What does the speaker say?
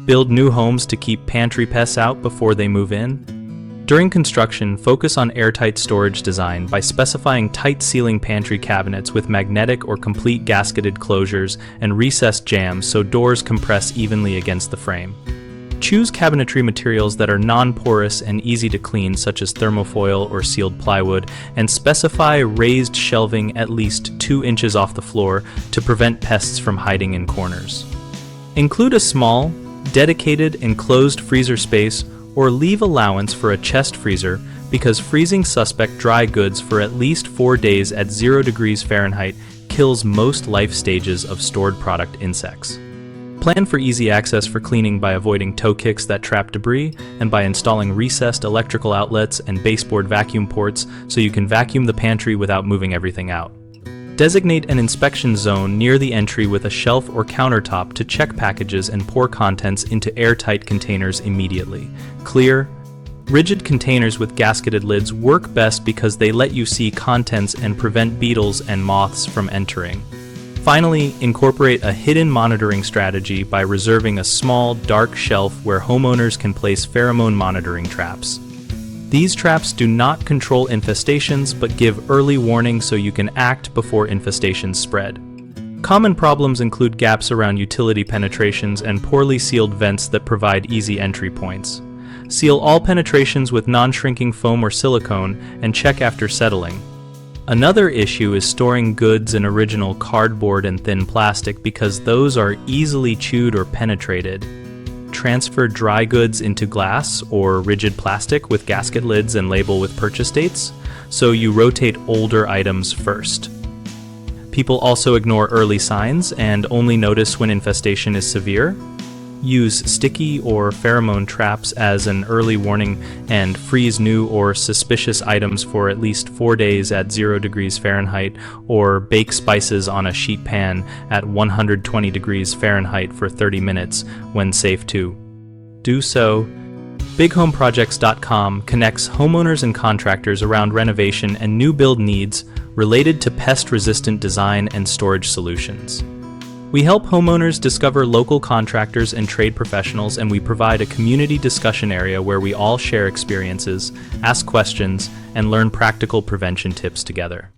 Build new homes to keep pantry pests out before they move in. During construction, focus on airtight storage design by specifying tight-sealing pantry cabinets with magnetic or complete gasketed closures and recessed jambs so doors compress evenly against the frame. Choose cabinetry materials that are non-porous and easy to clean, such as thermofoil or sealed plywood, and specify raised shelving at least 2 inches off the floor to prevent pests from hiding in corners. Include a small, dedicated, enclosed freezer space or leave allowance for a chest freezer because freezing suspect dry goods for at least 4 days at 0 degrees Fahrenheit kills most life stages of stored product insects. Plan for easy access for cleaning by avoiding toe kicks that trap debris and by installing recessed electrical outlets and baseboard vacuum ports so you can vacuum the pantry without moving everything out. Designate an inspection zone near the entry with a shelf or countertop to check packages and pour contents into airtight containers immediately. Clear, rigid containers with gasketed lids work best because they let you see contents and prevent beetles and moths from entering. Finally, incorporate a hidden monitoring strategy by reserving a small, dark shelf where homeowners can place pheromone monitoring traps. These traps do not control infestations but give early warning so you can act before infestations spread. Common problems include gaps around utility penetrations and poorly sealed vents that provide easy entry points. Seal all penetrations with non-shrinking foam or silicone and check after settling. Another issue is storing goods in original cardboard and thin plastic because those are easily chewed or penetrated. Transfer dry goods into glass or rigid plastic with gasket lids and label with purchase dates, so you rotate older items first. People also ignore early signs and only notice when infestation is severe. Use sticky or pheromone traps as an early warning and freeze new or suspicious items for at least 4 days at 0 degrees Fahrenheit or bake spices on a sheet pan at 120 degrees Fahrenheit for 30 minutes when safe to do so. BigHomeProjects.com connects homeowners and contractors around renovation and new build needs related to pest-resistant design and storage solutions. We help homeowners discover local contractors and trade professionals, and we provide a community discussion area where we all share experiences, ask questions, and learn practical prevention tips together.